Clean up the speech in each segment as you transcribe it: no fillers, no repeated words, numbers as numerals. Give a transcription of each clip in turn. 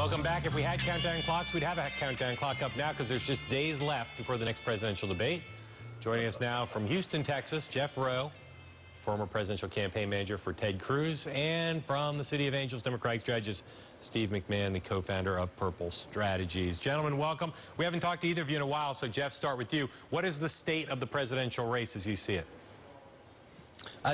Welcome back. If we had countdown clocks, we'd have a countdown clock up now because there's just days left before the next presidential debate. Joining us now from Houston, Texas, Jeff Rowe, former presidential campaign manager for Ted Cruz, and from the City of Angels Democratic strategist Steve McMahon, the co-founder of Purple Strategies. Gentlemen, welcome. We haven't talked to either of you in a while, so Jeff, start with you. What is the state of the presidential race as you see it?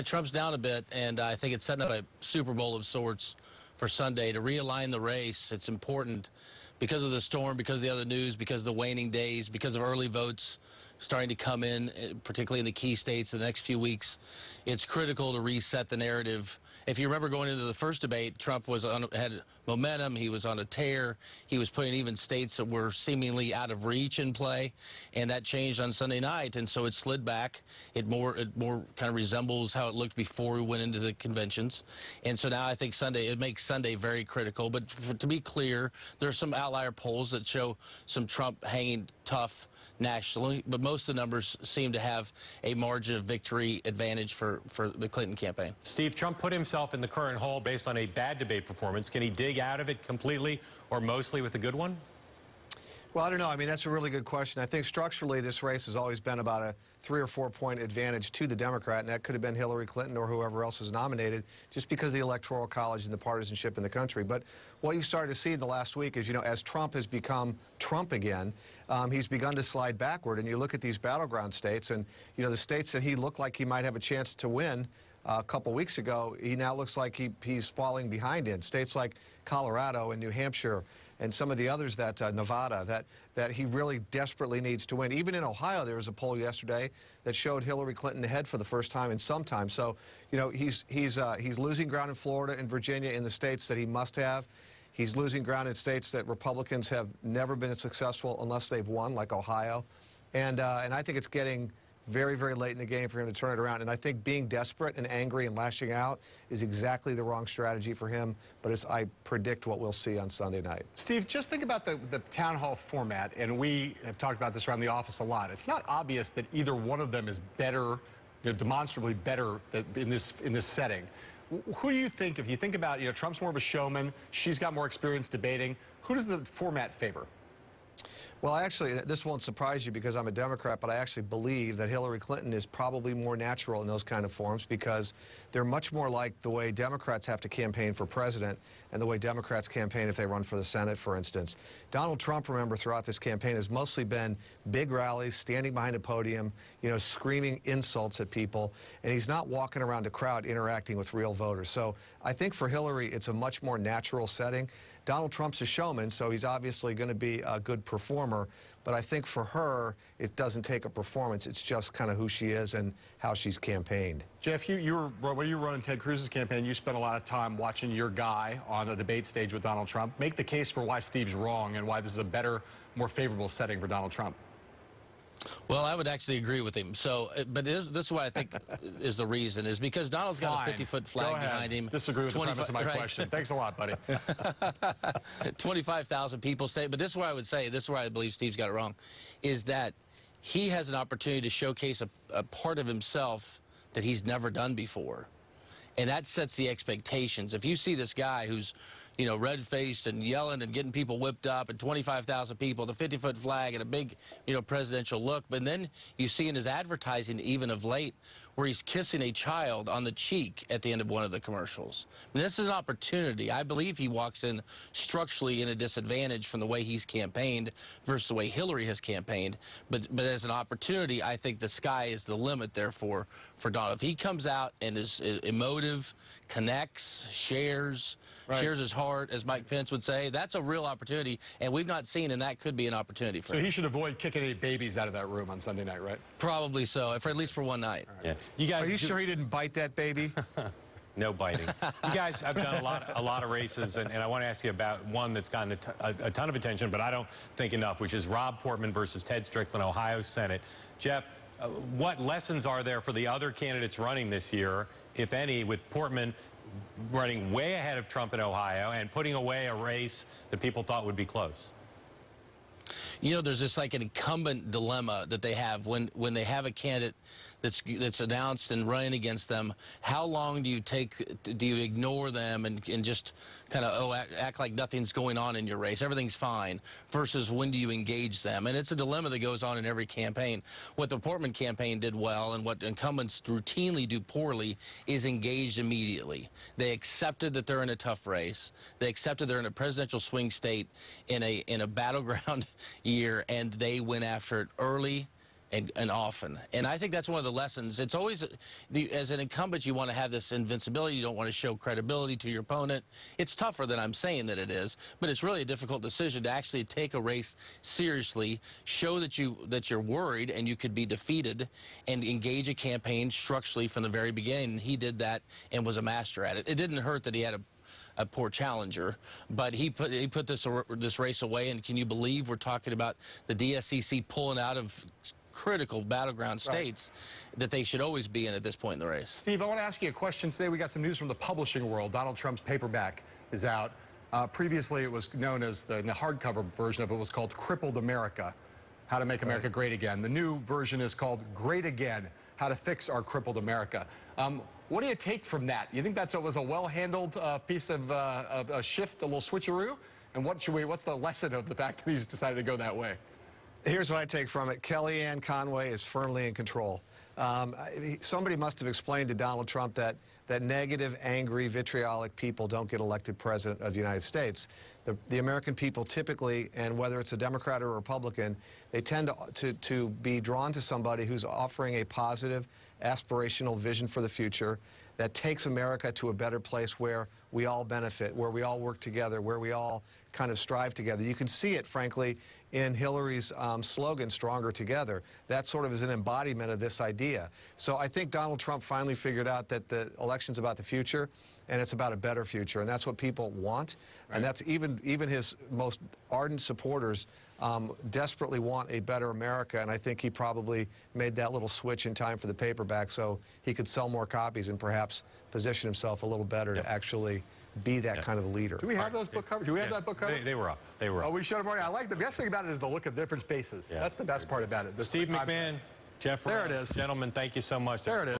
Trump's down a bit, and I think it's setting up a Super Bowl of sorts for Sunday to realign the race. It's important because of the storm, because of the other news, because of the waning days, because of early votes starting to come in, particularly in the key states in the next few weeks. It's critical to reset the narrative. If you remember going into the first debate, Trump had momentum. He was on a tear. He was putting even states that were seemingly out of reach in play, and that changed on Sunday night, and so it slid back. It more kind of resembles how it looked before we went into the conventions, and so now I think it makes Sunday very critical. But to be clear, there are some outlier polls that show some Trump hanging tough nationally, but most of the numbers seem to have a margin of victory advantage for the Clinton campaign. Steve, Trump put himself in the current hole based on a bad debate performance. Can he dig out of it completely or mostly with a good one? Well, I don't know. I mean, that's a really good question. I think structurally this race has always been about a 3 or 4 point advantage to the Democrat, and that could have been Hillary Clinton or whoever else was nominated just because of the Electoral College and the partisanship in the country. But what you started to see in the last week is, you know, as Trump has become Trump again, he's begun to slide backward. And you look at these battleground states, and, you know, the states that he looked like he might have a chance to win a couple weeks ago, he now looks like he's falling behind in. States like Colorado and New Hampshire and some of the others, that Nevada, that he really desperately needs to win. Even in Ohio, there was a poll yesterday that showed Hillary Clinton ahead for the first time in some time. So, you know, he's losing ground in Florida and Virginia, in the states that he must have. He's losing ground in states that Republicans have never been successful unless they've won, like Ohio. And I think it's getting very, very late in the game for him to turn it around. And I think being desperate and angry and lashing out is exactly the wrong strategy for him. But I predict what we'll see on Sunday night. Steve, just think about the town hall format, and we have talked about this around the office a lot. It's not obvious that either one of them is better, you know, demonstrably better in this setting. Who do you think, if you think about, you know, Trump's more of a showman, she's got more experience debating, who does the format favor? Well, actually, this won't surprise you because I'm a Democrat, but I actually believe that Hillary Clinton is probably more natural in those kind of forms because they're much more like the way Democrats have to campaign for president and the way Democrats campaign if they run for the Senate, for instance. Donald Trump, remember, throughout this campaign has mostly been big rallies, standing behind a podium, you know, screaming insults at people, and he's not walking around a crowd interacting with real voters. So I think for Hillary, it's a much more natural setting. Donald Trump's a showman, so he's obviously going to be a good performer. But I think for her, it doesn't take a performance. It's just kind of who she is and how she's campaigned. Jeff, when you were running Ted Cruz's campaign, you spent a lot of time watching your guy on a debate stage with Donald Trump. Make the case for why Steve's wrong and why this is a better, more favorable setting for Donald Trump. Well, I would actually agree with him. So, but this is what I think is the reason, is because Donald's got a 50-foot flag behind him. Disagree with the premise of my question. Thanks a lot, buddy. 25,000 people stay. But this is what I would say, this is where I believe Steve's got it wrong, is that he has an opportunity to showcase a part of himself that he's never done before. And that sets the expectations. If you see this guy who's, you know, red-faced and yelling and getting people whipped up and 25,000 people, the 50-foot flag and a big, you know, presidential look, but then you see in his advertising, even of late, where he's kissing a child on the cheek at the end of one of the commercials. I mean, this is an opportunity. I believe he walks in structurally in a disadvantage from the way he's campaigned versus the way Hillary has campaigned. But as an opportunity, I think the sky is the limit there for Donald. If he comes out and is emotive, connects, shares his heart, as Mike Pence would say, that's a real opportunity, and we've not seen, and that could be an opportunity for him. So he should avoid kicking any babies out of that room on Sunday night, right? Probably so, at least for one night. Right. Yeah. You guys, are you sure he didn't bite that baby? No biting. You guys have done a lot of races, and I want to ask you about one that's gotten a ton of attention, but I don't think enough, which is Rob Portman versus Ted Strickland, Ohio Senate. Jeff, what lessons are there for the other candidates running this year, if any, with Portman running way ahead of Trump in Ohio and putting away a race that people thought would be close? You know, there's just like an incumbent dilemma that they have when they have a candidate that's announced and running against them. How long do you ignore them and just kind of act like nothing's going on in your race, everything's fine, versus when do you engage them? And it's a dilemma that goes on in every campaign. What the Portman campaign did well and what incumbents routinely do poorly is engage immediately. They accepted that they're in a tough race. They accepted they're in a presidential swing state in a battleground year, and they went after it early and often. And I think that's one of the lessons. It's always, as an incumbent, you want to have this invincibility. You don't want to show credibility to your opponent. It's tougher than I'm saying that it is, but it's really a difficult decision to actually take a race seriously, show that you're worried and you could be defeated, and engage a campaign structurally from the very beginning. He did that and was a master at it. It didn't hurt that he had a poor challenger, but he put this race away. And can you believe we're talking about the DSCC pulling out of critical battleground states that they should always be in at this point in the race? Steve, I want to ask you a question today. We got some news from the publishing world. Donald Trump's paperback is out. Previously, it was known as the hardcover version of it was called Crippled America, How to Make America Great Again. The new version is called Great Again, How to Fix Our Crippled America. What do you take from that? You think that was a well-handled piece of a shift, a little switcheroo? And what's the lesson of the fact that he's decided to go that way? Here's what I take from it. Kellyanne Conway is firmly in control. Somebody must have explained to Donald Trump that negative, angry, vitriolic people don't get elected president of the United States. The American people typically, and whether it's a Democrat or a Republican, they tend to be drawn to somebody who's offering a positive, aspirational vision for the future that takes America to a better place where we all benefit, where we all work together, where we all kind of strive together. You can see it, frankly, in Hillary's slogan, Stronger Together. That sort of is an embodiment of this idea. So I think Donald Trump finally figured out that the election's about the future, and it's about a better future, and that's what people want. Right. And that's even his most ardent supporters desperately want a better America, and I think he probably made that little switch in time for the paperback so he could sell more copies and perhaps position himself a little better to actually be that kind of a leader. Do we have those book covers? Do we have that book cover? They were up. They were up. Oh, we showed them already. I like the best thing about it is the look of different faces. Yeah. That's the best part about it. Steve McMahon, Jeff Rowe. There it is. Gentlemen, thank you so much. There it is.